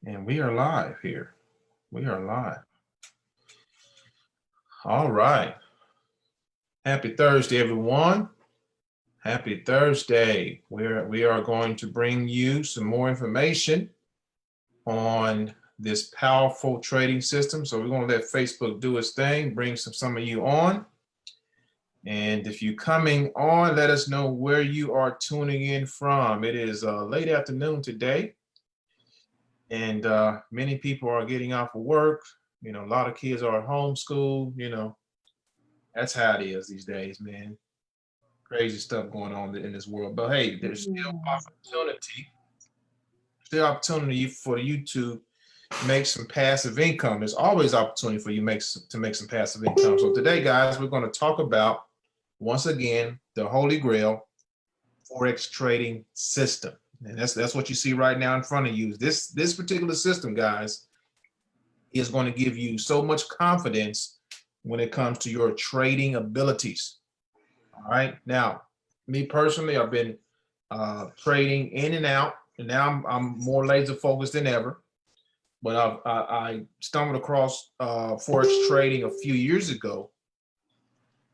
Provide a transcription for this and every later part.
And we are live here. We are live. All right. Happy Thursday, everyone. Happy Thursday. We are going to bring you some more information on this powerful trading system. So we're going to let Facebook do its thing, bring some of you on. And if you're coming on, let us know where you are tuning in from. It is late afternoon today. And many people are getting off of work. You know, a lot of kids are at homeschool. You know, that's how it is these days, man. Crazy stuff going on in this world. But hey, there's still opportunity for you to make some passive income. There's always opportunity for you to make some passive income. So today, guys, we're going to talk about, once again, the Holy Grail Forex Trading System. And that's what you see right now in front of you. This particular system, guys, is going to give you so much confidence when it comes to your trading abilities. All right. Now, me personally, I've been trading in and out, and now I'm more laser focused than ever. But I stumbled across Forex trading a few years ago,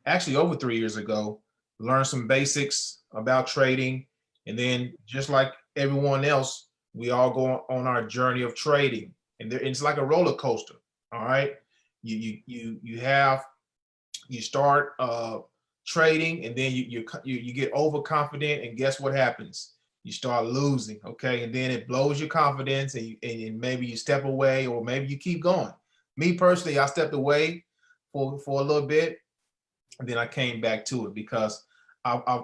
actually over 3 years ago, learned some basics about trading. And then just like everyone else, we all go on our journey of trading. And it's like a roller coaster. All right. You start trading, and then you get overconfident, and guess what happens? You start losing, okay? And then it blows your confidence, and maybe you step away, or maybe you keep going. Me personally, I stepped away for a little bit, and then I came back to it because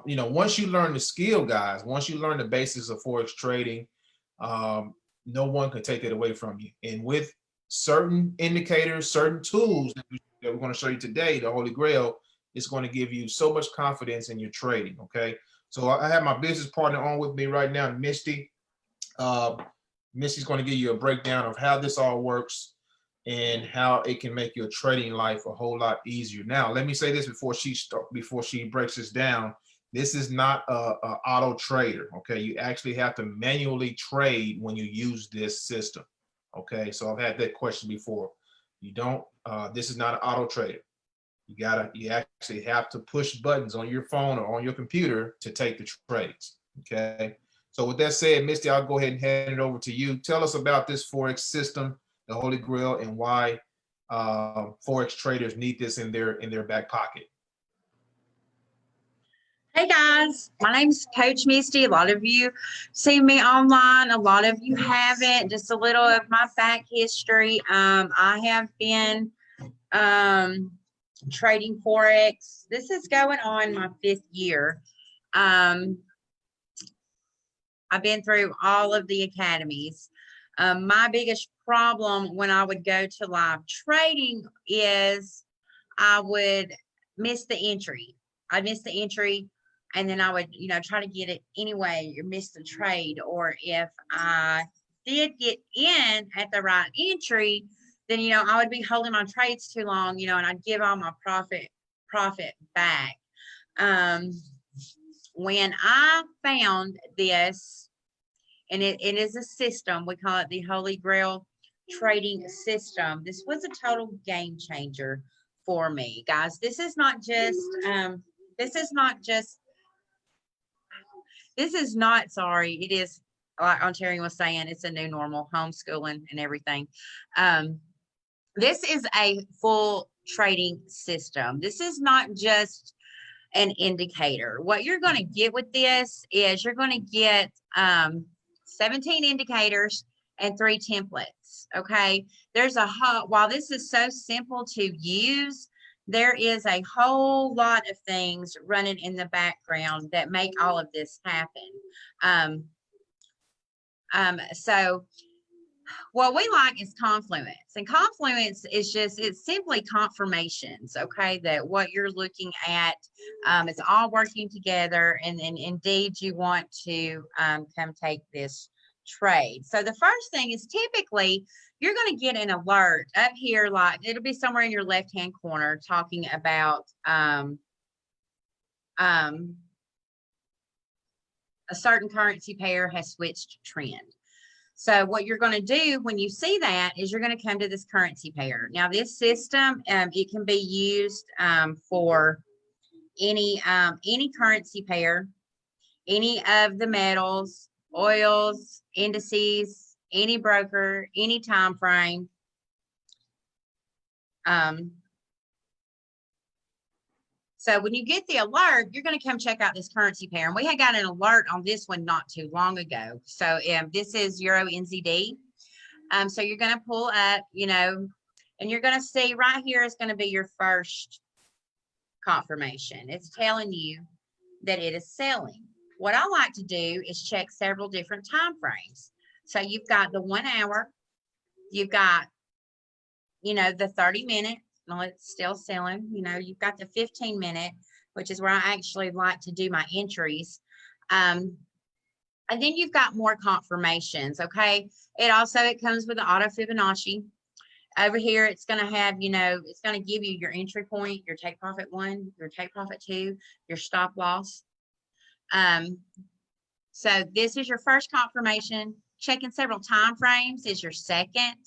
you know, once you learn the skill, guys, once you learn the basics of Forex trading, no one can take it away from you. And with certain indicators, certain tools that we're going to show you today, the Holy Grail, is going to give you so much confidence in your trading, okay? So I have my business partner on with me right now, Misty. Misty's going to give you a breakdown of how this all works and how it can make your trading life a whole lot easier. Now, let me say this before she breaks this down. This is not a auto trader, okay? You actually have to manually trade when you use this system, okay? So I've had that question before. You don't. This is not an auto trader. You actually have to push buttons on your phone or on your computer to take the trades, okay? So with that said, Misty, I'll go ahead and hand it over to you. Tell us about this Forex system, the Holy Grail, and why Forex traders need this in their back pocket. Hey guys, my name's Coach Misty. A lot of you see me online, a lot of you haven't. Just a little of my back history. I have been trading Forex. This is going on my 5th year. I've been through all of the academies. My biggest problem when I would go to live trading is I would miss the entry. I'd miss the entry, and then I would, you know, try to get it anyway, or miss the trade. Or if I did get in at the right entry, then, you know, I would be holding my trades too long, you know, and I'd give all my profit back. When I found this, and it is a system, we call it the Holy Grail Trading System. This was a total game changer for me, guys. This is not, sorry, it is, like Ontarian was saying, it's a new normal, homeschooling and everything. This is a full trading system. This is not just an indicator. What you're going to get with this is you're going to get 17 indicators and 3 templates. Okay. There's while this is so simple to use, there is a whole lot of things running in the background that make all of this happen. So what we like is Confluence, and Confluence is it's simply confirmations, okay, that what you're looking at is all working together, and indeed you want to come take this trade. So the first thing is, typically you're going to get an alert up here, like it'll be somewhere in your left hand corner talking about a certain currency pair has switched trend. So what you're going to do when you see that is you're going to come to this currency pair. Now this system, it can be used for any currency pair, any of the metals, oils, indices, any broker, any time frame. So when you get the alert, you're going to come check out this currency pair. And we had got an alert on this one not too long ago. So this is Euro NZD. So you're going to pull up, you know, and you're going to see right here is going to be your first confirmation. It's telling you that it is selling. What I like to do is check several different time frames. So you've got the 1 hour, you've got, you know, the 30-minute. Well, it's still selling. You know, you've got the 15-minute, which is where I actually like to do my entries. And then you've got more confirmations. Okay. It comes with the auto Fibonacci. Over here, it's going to have, you know, it's going to give you your entry point, your take profit 1, your take profit 2, your stop loss. So this is your first confirmation. Checking several time frames is your second.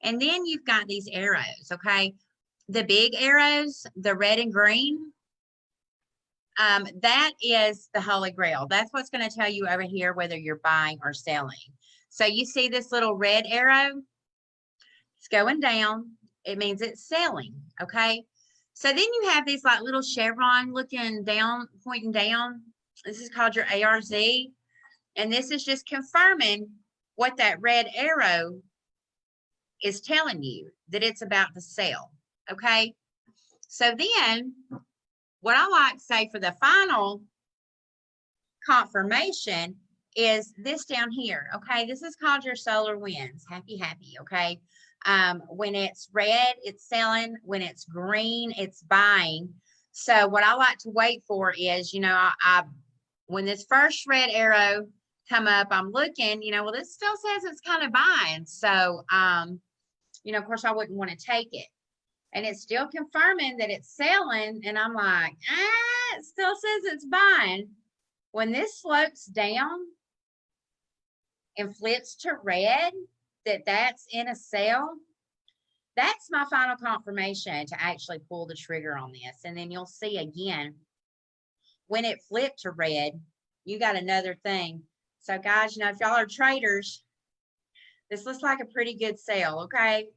And then you've got these arrows. Okay. The big arrows, the red and green, that is the Holy Grail. That's what's going to tell you over here whether you're buying or selling. So you see this little red arrow? It's going down. It means it's selling, okay? So then you have these like little chevron looking down, pointing down. This is called your ARZ. And this is just confirming what that red arrow is telling you, that it's about to sell. Okay, so then what I like to say for the final confirmation is this down here. Okay, this is called your solar winds. Happy, okay. When it's red, it's selling. When it's green, it's buying. So what I like to wait for is, you know, when this first red arrow come up, I'm looking, you know, well, this still says it's kind of buying. So, you know, of course, I wouldn't want to take it. And it's still confirming that it's selling. And I'm like, it still says it's buying. When this slopes down and flips to red, that's in a sell, that's my final confirmation to actually pull the trigger on this. And then you'll see again, when it flipped to red, you got another thing. So guys, you know, if y'all are traders, this looks like a pretty good sale, okay?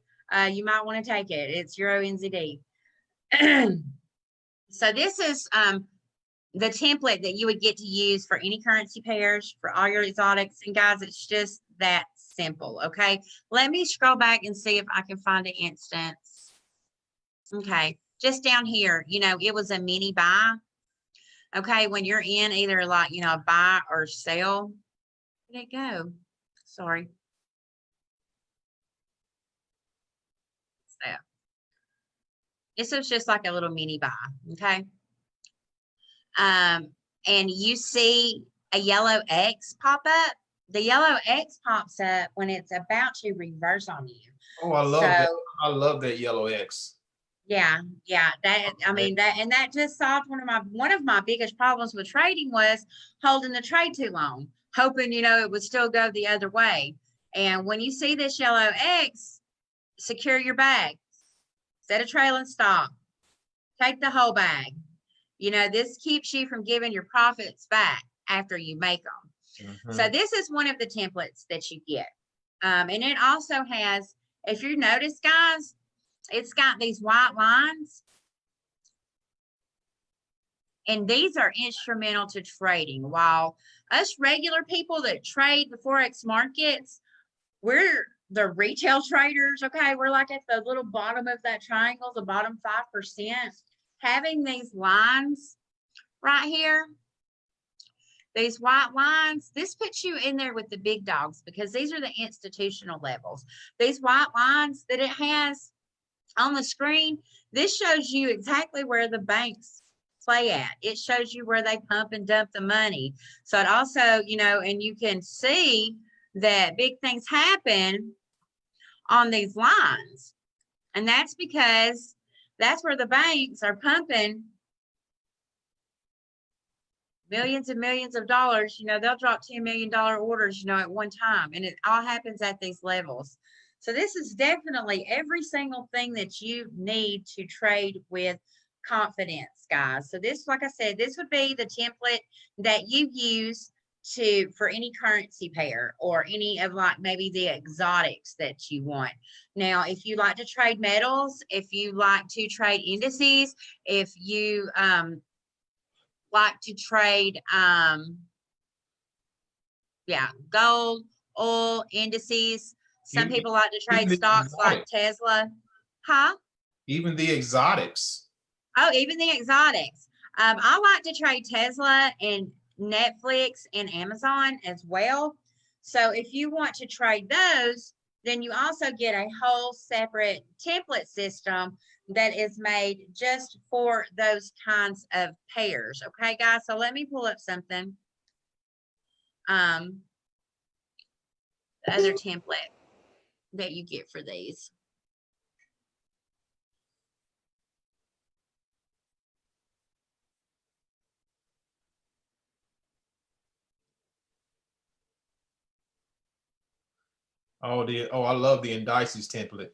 You might want to take it. It's Euro NZD. So this is the template that you would get to use for any currency pairs, for all your exotics. And guys, it's just that simple, okay? Let me scroll back and see if I can find an instance. Okay, just down here, you know, it was a mini buy. Okay, when you're in either like, you know, buy or sell. Where'd it go? Sorry. So this is just like a little mini buy, okay? And you see a yellow X pop up. The yellow X pops up when it's about to reverse on you. Oh, I love that. I love that yellow X. Yeah, that, I mean, that just solved one of my biggest problems with trading was holding the trade too long, hoping, you know, it would still go the other way. And when you see this yellow X, secure your bag, set a trailing stop, take the whole bag. You know, this keeps you from giving your profits back after you make them. Mm-hmm. So this is one of the templates that you get. And it also has, if you notice, guys, it's got these white lines. And these are instrumental to trading. While us regular people that trade the Forex markets, we're the retail traders, okay? We're like at the little bottom of that triangle, the bottom 5%. Having these lines right here, these white lines, this puts you in there with the big dogs because these are the institutional levels. These white lines that it has on the screen, this shows you exactly where the banks play at. It shows you where they pump and dump the money. So it also, you know, and you can see that big things happen on these lines. And that's because that's where the banks are pumping millions and millions of dollars, you know, they'll drop $10 million orders, you know, at one time. And it all happens at these levels. So this is definitely every single thing that you need to trade with confidence, guys. So this, like I said, this would be the template that you use for any currency pair or any of like maybe the exotics that you want. Now, if you like to trade metals, if you like to trade indices, if you like to trade gold, oil, indices. Some Even, people like to even trade the stocks like exotics. Tesla. Huh? Even the exotics. Oh, even the exotics. I like to trade Tesla and Netflix and Amazon as well. So if you want to trade those, then you also get a whole separate template system that is made just for those kinds of pairs. Okay, guys. So let me pull up something. The other template that you get for these. I love the indices template.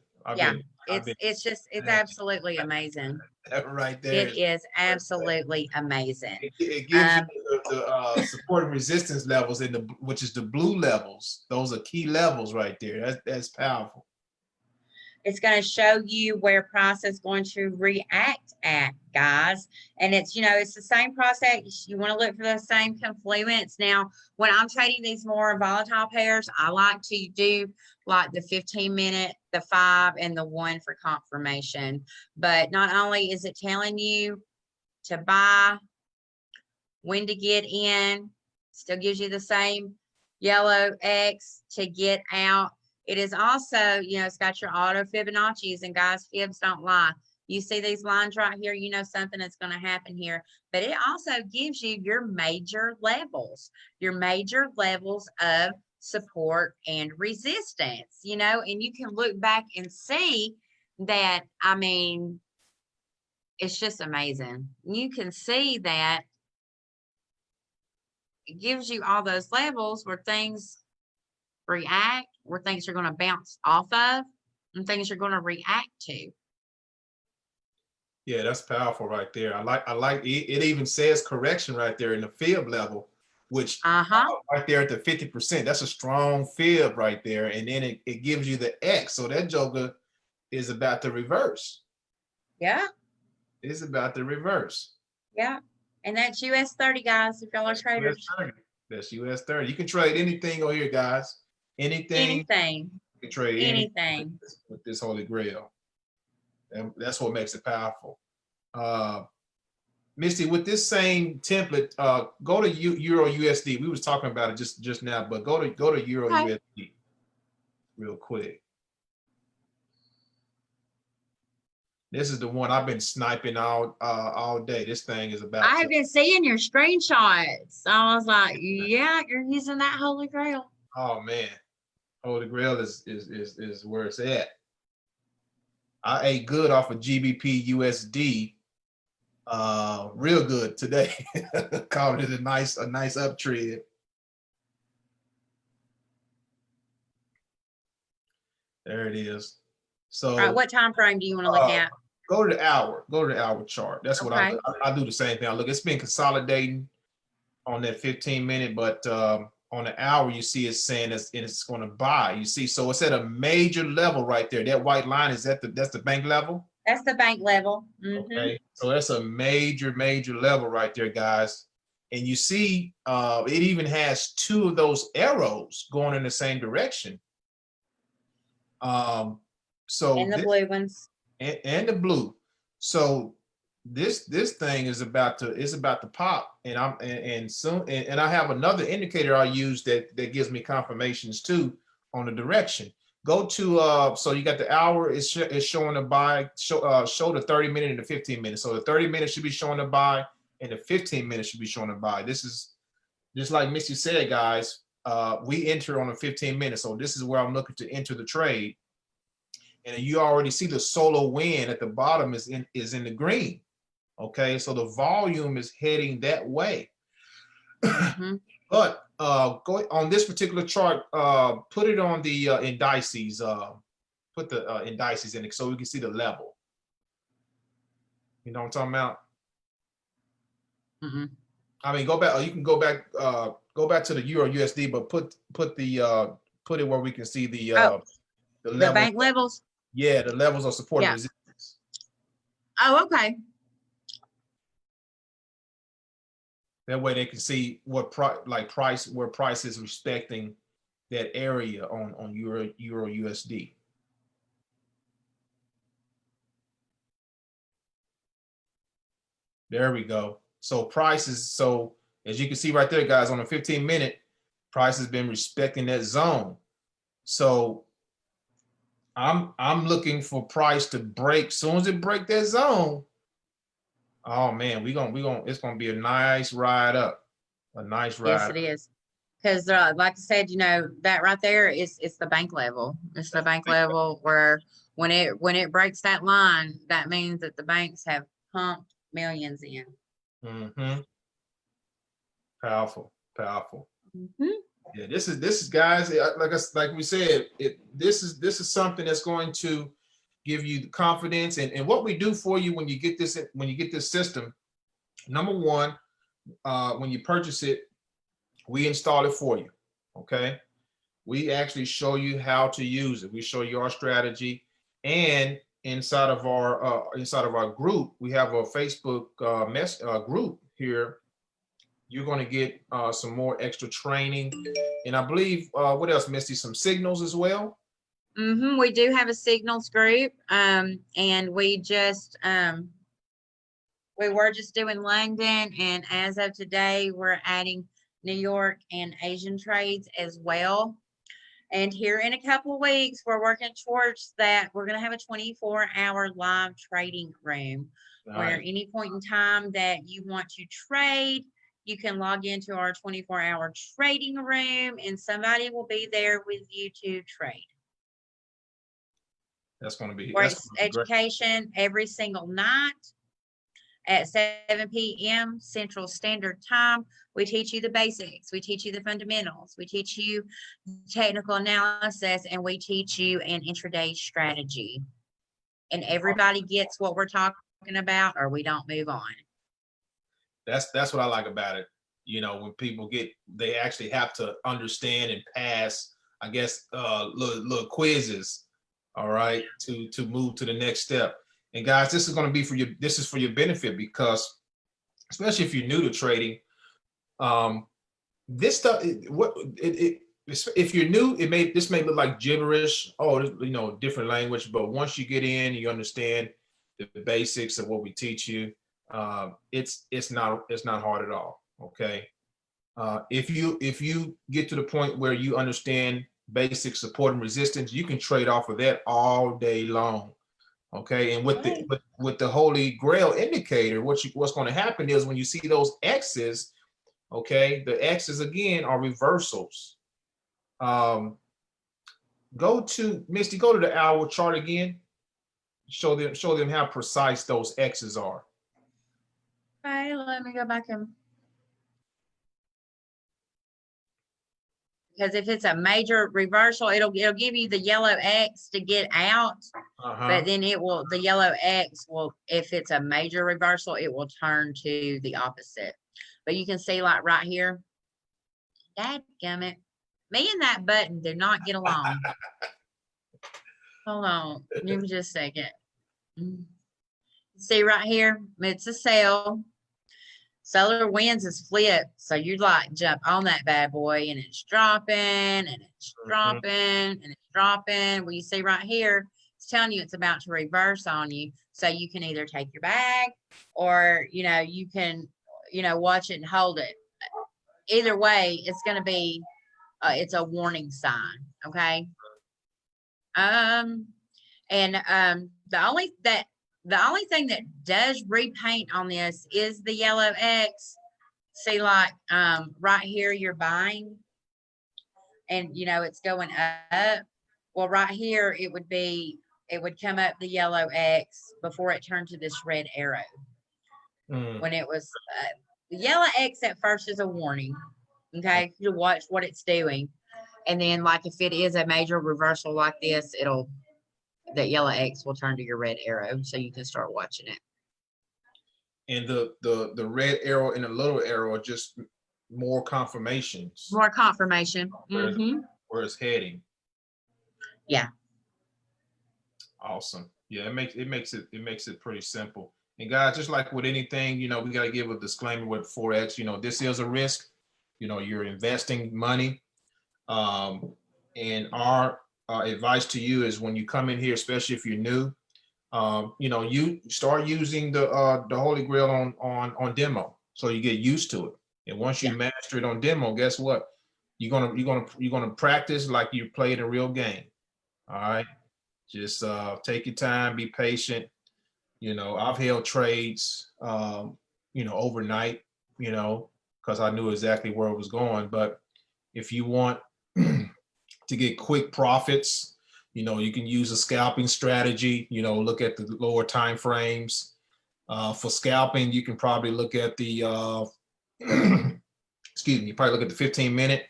It's absolutely amazing. That right there. It is absolutely amazing. It gives you the support and resistance levels which is the blue levels. Those are key levels right there. That's powerful. It's going to show you where price is going to react at, guys. And it's, you know, it's the same process. You want to look for the same confluence. Now, when I'm trading these more volatile pairs, I like to do like the 15-minute, the 5, and the 1 for confirmation. But not only is it telling you to buy, when to get in, still gives you the same yellow X to get out. It is also, you know, it's got your auto Fibonacci's, and guys, fibs don't lie. You see these lines right here, you know something is going to happen here. But it also gives you your major levels of support and resistance, you know, and you can look back and see that, I mean, it's just amazing. You can see that it gives you all those levels where things react, where things are going to bounce off of, and things are going to react to. Yeah, that's powerful right there. I like it even says correction right there in the fib level, which right there at the 50%. That's a strong fib right there. And then it gives you the X. So that joker is about to reverse. Yeah. It's about to reverse. Yeah. And that's US 30, guys, if y'all are traders. That's US 30. You can trade anything on here, guys. Anything. You can trade anything with this Holy Grail. And that's what makes it powerful. Misty, with this same template, go to Euro USD. We was talking about it just now, but go to Euro USD real quick. This is the one I've been sniping all day. This thing is about. I have been seeing your screenshots. I was like, yeah, you're using that Holy Grail. Oh man, Holy Grail is where it's at. I ate good off of GBP USD, real good today. Called it a nice up trade. There it is. So, all right, what time frame do you want to look at? Go to the hour. Go to the hour chart. That's what I do. I do the same thing. I look, it's been consolidating on that 15-minute, but on the hour, you see it's saying it's going to buy. You see, so it's at a major level right there. That white line is that's the bank level. That's the bank level. Okay, so that's a major level right there, guys. And you see, it even has 2 of those arrows going in the same direction. So and the blue ones and the blue. So this thing is about to pop, and I have another indicator I use that gives me confirmations too on the direction. Go to so you got the hour is showing a buy, show the 30-minute and the 15-minute. So the 30-minute should be showing a buy, and the 15-minute should be showing a buy. This is just like Missy said, guys. We enter on a 15-minute, so this is where I'm looking to enter the trade. And you already see the solo win at the bottom is in the green. Okay, so the volume is heading that way. Mhm. But go on this particular chart, put it on the indices, put the indices in it so we can see the level. You know what I'm talking about? Mhm. I mean, go back. You can go back to the Euro USD, but put it where we can see Oh, the the levels. bank levels. Yeah, the levels of support and Yeah. resistance. Oh, okay. That way they can see what where price is respecting that area on Euro USD. There we go. So prices. So as you can see right there, guys, on the 15-minute, price has been respecting that zone. So I'm looking for price to break. Soon as it break that zone, oh man, it's gonna be a nice ride up. A nice Yes, ride. it is. Because, like I said, that right there is it's the bank level. It's the bank level where when it breaks that line, that means that the banks have pumped millions in. Mm-hmm. Powerful, powerful. Mhm. Yeah, this is guys, like we said, this is something that's going to give you the confidence, and what we do for you when you get this system. Number one, when you purchase it, we install it for you. Okay, we actually show you how to use it. We show you our strategy, and inside of our group, we have a Facebook group here. You're going to get some more extra training, and I believe what else, Misty? Some signals as well. We do have a signals group, and we were just doing London, and as of today, we're adding New York and Asian trades as well. And here in a couple of weeks, we're working towards that. We're going to have a 24-hour live trading room where Nice. any point in time that you want to trade, you can log into our 24-hour trading room and somebody will be there with you to trade. That's going to be Or that's it's going to be great. education every single night at 7 p.m. Central Standard Time. We teach you the basics. We teach you the fundamentals. We teach you technical analysis, and we teach you an intraday strategy. And everybody gets what we're talking about, or we don't move on. That's what I like about it. When people they actually have to understand and pass, I guess, little quizzes, all right, to move to the next step. And guys, this is going to be this is for your benefit, because especially if you're new to trading, this stuff, if you're new, this may look like gibberish. Oh, different language. But once you get in, you understand the basics of what we teach you. It's not hard at all. Okay. If you get to the point where you understand basic support and resistance, you can trade off of that all day long. Okay. And with the Holy Grail indicator, what's going to happen is when you see those X's, okay, the X's again are reversals. Go to Misty, go to the hour chart again. Show them how precise those X's are. Okay, let me go back and because if it's a major reversal, it'll give you the yellow X to get out, but then the yellow X will, if it's a major reversal, it will turn to the opposite. But you can see like right here, dadgummit, me and that button do not get along. Hold on, give me just a second. See right here, it's a sell. Solar winds is flipped, so you like jump on that bad boy, and it's dropping, and it's dropping, and it's dropping. Well, you see right here, it's telling you it's about to reverse on you, so you can either take your bag, or you can watch it and hold it. Either way, it's going to be it's a warning sign. Okay. And the only thing that does repaint on this is the yellow X. See, like right here, you're buying, and it's going up. Well, right here, it would come up the yellow X before it turned to this red arrow. When it was The yellow X at first is a warning. Okay, you watch what it's doing. And then like if it is a major reversal like this, that yellow X will turn to your red arrow. So you can start watching it. And the red arrow and the little arrow are just more confirmations More confirmation. where it's heading. Yeah. Awesome. Yeah, it makes it pretty simple. And guys, just like with anything, you know, we got to give a disclaimer with Forex. You know, this is a risk. You know, you're investing money. And our advice to you is when you come in here, especially if you're new, you know, you start using the Holy Grail on demo, so you get used to it. And once you master it on demo, guess what? You're gonna practice like you played a real game. All right, just take your time, be patient. You know, I've held trades, you know, overnight, you know, because I knew exactly where it was going. But if you want to get quick profits, you know, you can use a scalping strategy. You know, look at the lower time frames. For scalping, you can probably look at the excuse me, you probably look at the 15-minute,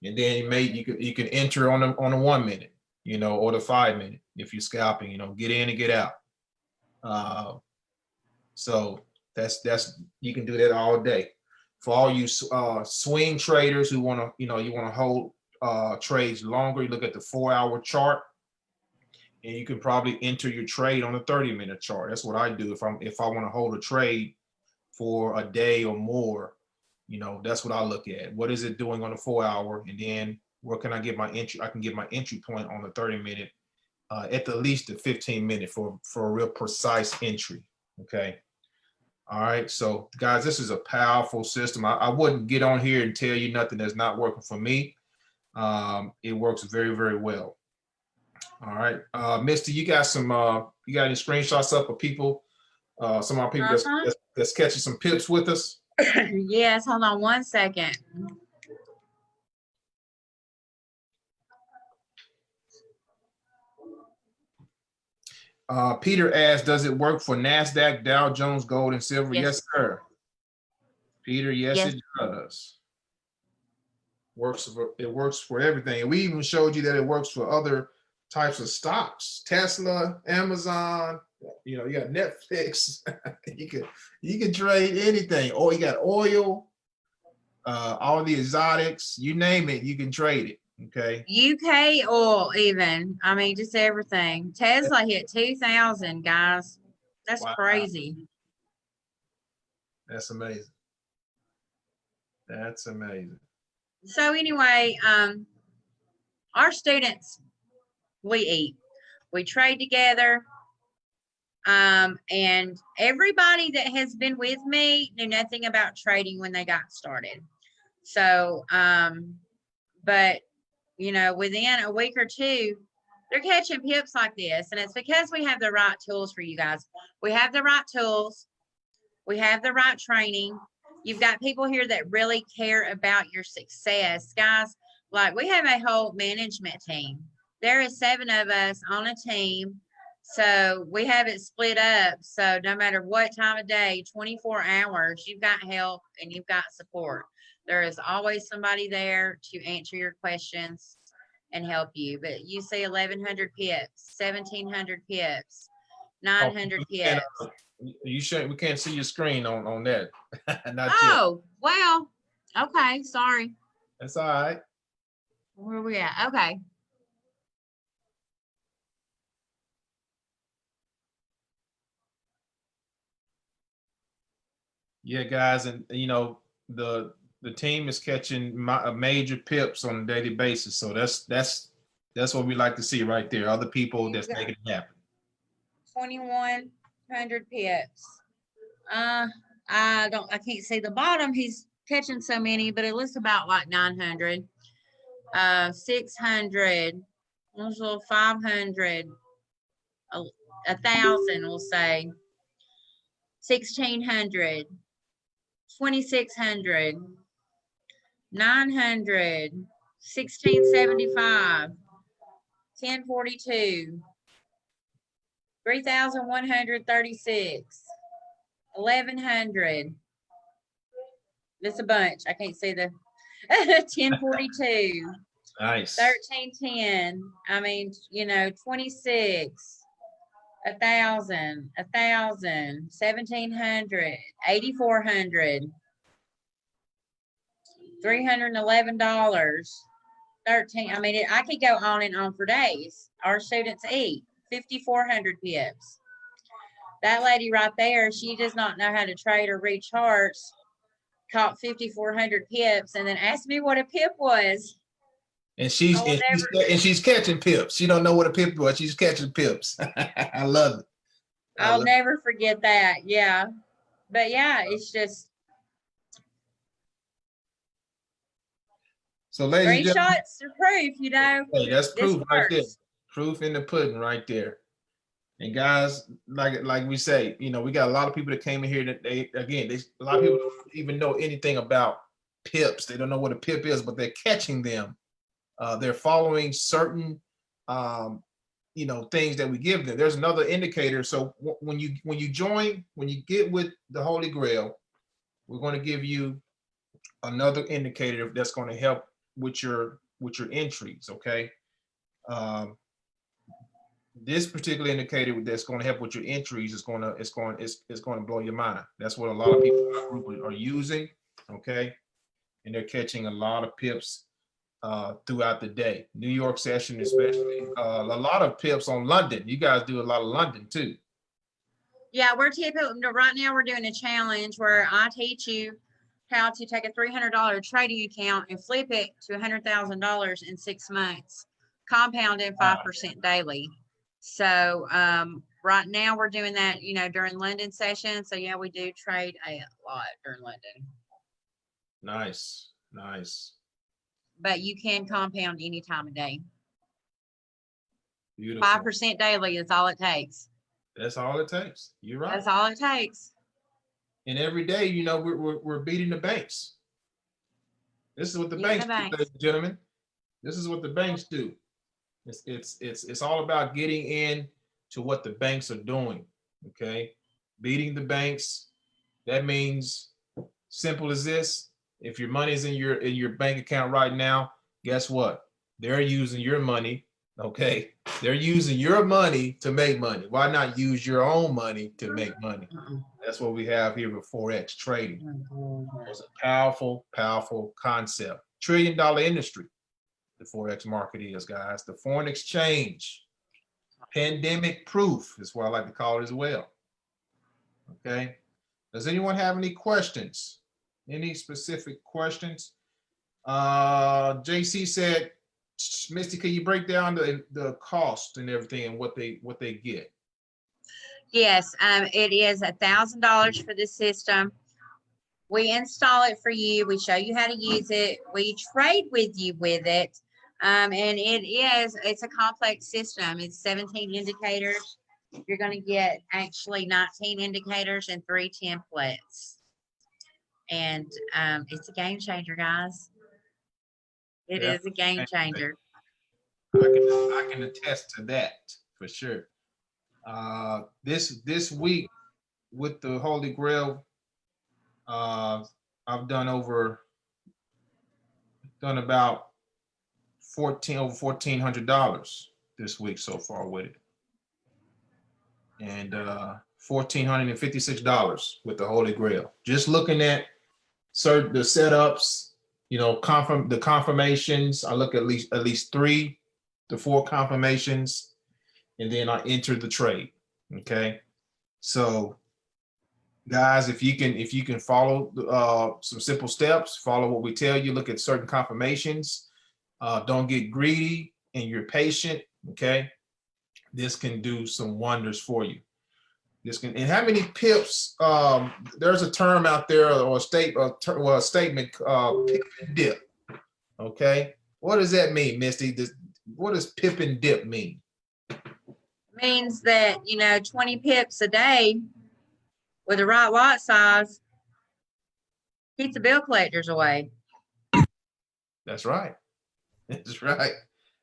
and then you can enter on the 1 minute, you know, or the 5 minute if you're scalping. You know, get in and get out. So that's you can do that all day. For all you swing traders who want to, you know, you want to hold trades longer, you look at the 4-hour chart, and you can probably enter your trade on a 30-minute chart. That's what I do if I want to hold a trade for a day or more. You know, that's what I look at. What is it doing on the 4-hour, and then where can I get my entry? I can get my entry point on the 30-minute, at the least the 15-minute for a real precise entry. Okay. All right. So guys, this is a powerful system. I wouldn't get on here and tell you nothing that's not working for me. It works very, very well. All right. Misty, you got any screenshots up of people, some of our people that's catching some pips with us? Yes, hold on 1 second. Peter asked, does it work for NASDAQ, Dow Jones, gold, and silver? Yes, sir. Peter, yes, it does. It works for everything. And we even showed you that it works for other types of stocks. Tesla, Amazon, you know, you got Netflix. you can trade anything. Or you got oil, all the exotics, you name it, you can trade it. Okay. UK oil, even. I mean, just everything. Tesla hit 2,000, guys. That's crazy. That's amazing. That's amazing. So anyway, our students, we eat, we trade together. And everybody that has been with me knew nothing about trading when they got started. So, but you know, within a week or two, they're catching pips like this. And it's because we have the right tools for you guys. We have the right tools. We have the right training. You've got people here that really care about your success. Guys, like we have a whole management team. There is 7 of us on a team. So we have it split up. So no matter what time of day, 24 hours, you've got help and you've got support. There is always somebody there to answer your questions and help you. But you see 1,100 pips, 1,700 pips, 900 pips. You shouldn't. We can't see your screen on that. Oh, well, okay, sorry. That's all right. Where are we at? Okay. Yeah, guys, and you know the team is catching major pips on a daily basis. So that's what we like to see right there. Other people that's making it happen. 2,100 pips. I can't see the bottom. He's catching so many, but it looks about like 900. 600, also 500, 1,000, we'll say. 1,600, 2,600, 900, 1,675, 1,042, 3,136, 1,100, It's a bunch. I can't see the 1042, Nice. 1310. I mean, 26, 1,000, 1,000, 1,700, 8,400, $311, 13. I mean, I could go on and on for days. Our students eat 5,400 pips. That lady right there, she does not know how to trade or read charts, caught 5,400 pips and then asked me what a pip was. And she's catching pips. She don't know what a pip was. She's catching pips. I love it. I'll never forget that. Yeah. But yeah, it's just so, ladies and three gentlemen, shots to proof, hey, that's proof right there. works. Proof in the pudding right there. And guys, like we say, we got a lot of people that came in here that a lot of people don't even know anything about pips. They don't know what a pip is, but they're catching them. They're following certain, things that we give them. There's another indicator. So when you get with the Holy Grail, we're going to give you another indicator that's going to help with your entries. Okay. This particular indicator that's going to help with your entries is going to blow your mind. That's what a lot of people in our group are using. Okay. And they're catching a lot of pips throughout the day. New York session, especially a lot of pips on London. You guys do a lot of London too. Yeah, right now we're doing a challenge where I teach you how to take a $300 trading account and flip it to $100,000 in 6 months, compounding 5% daily. So right now we're doing that, during London session. So yeah, we do trade a lot during London. Nice, nice. But you can compound any time of day. Beautiful. 5% daily is all it takes. That's all it takes. You're right. That's all it takes. And every day, we're beating the banks. This is what the banks do, ladies and gentlemen. This is what the banks do. It's all about getting in to what the banks are doing. Okay, beating the banks. That means simple as this: if your money's in your bank account right now, guess what? They're using your money. Okay, they're using your money to make money. Why not use your own money to make money? That's what we have here with Forex trading. It's a powerful, powerful concept. $1 trillion industry. The Forex market is, guys. The foreign exchange, pandemic proof is what I like to call it as well. Okay. Does anyone have any questions? Any specific questions? JC said, Misty, can you break down the cost and everything and what they get? Yes, it is $1,000 for the system. We install it for you. We show you how to use it. We trade with you with it. And it's a complex system. It's 17 indicators. You're going to get actually 19 indicators and 3 templates. And it's a game changer, guys. It is a game changer. I can attest to that for sure. This week with the Holy Grail, I've done about over $1,400 this week so far with it, and $1,456 with the Holy Grail. Just looking at the setups, the confirmations. I look at least 3 to 4 confirmations, and then I enter the trade. Okay, so guys, if you can follow some simple steps, follow what we tell you, look at certain confirmations, don't get greedy, and you're patient. Okay, this can do some wonders for you. And how many pips? There's a term out there or a statement, pip and dip. Okay, what does that mean, Misty? What does pip and dip mean? Means that 20 pips a day with the right lot size keeps the bill collectors away. That's right. That's right.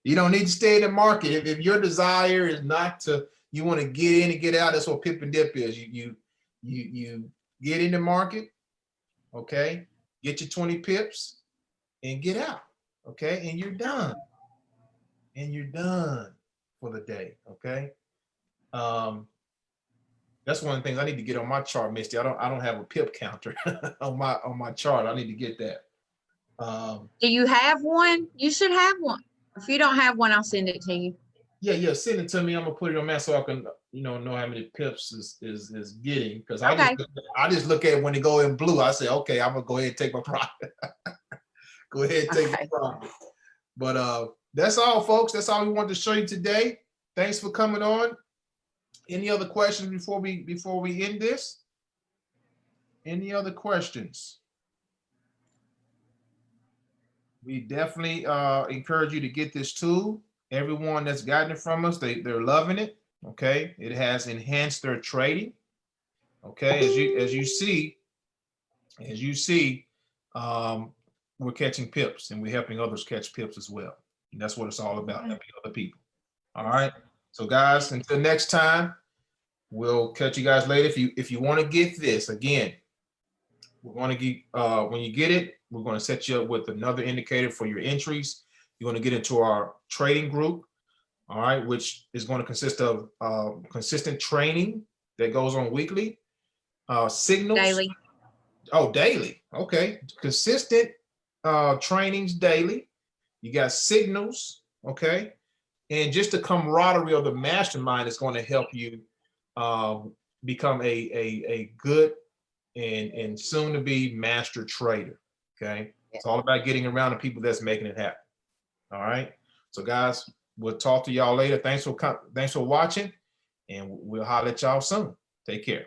You don't need to stay in the market if your desire is not to. You want to get in and get out. That's what pip and dip is. You get in the market, okay, get your 20 pips and get out. Okay. And you're done. And you're done for the day. Okay. That's one of the things I need to get on my chart, Misty. I don't have a pip counter on my chart. I need to get that. Do you have one? You should have one. If you don't have one, I'll send it to you. Yeah, send it to me. I'm gonna put it on that so I can, know how many pips is getting. Because Okay. I just look at it when it go in blue. I say, okay, I'm gonna go ahead and take my profit. Go ahead and take my profit. But that's all, folks. That's all we wanted to show you today. Thanks for coming on. Any other questions before we end this? Any other questions? We definitely encourage you to get this tool. Everyone that's gotten it from us, they're loving it. Okay, it has enhanced their trading. Okay, as you see, we're catching pips and we're helping others catch pips as well. And that's what it's all about, helping other people. All right. So guys, until next time, we'll catch you guys later. If you want to get this, again, we're going to get when you get it, we're going to set you up with another indicator for your entries. You're going to get into our trading group, all right, which is going to consist of consistent training that goes on weekly, signals. Daily. Oh, daily. Okay. Consistent trainings daily. You got signals, okay? And just the camaraderie of the mastermind is going to help you become a good and soon to be master trader. Okay. It's all about getting around the people that's making it happen. All right. So guys, we'll talk to y'all later. Thanks for watching, and we'll holler at y'all soon. Take care.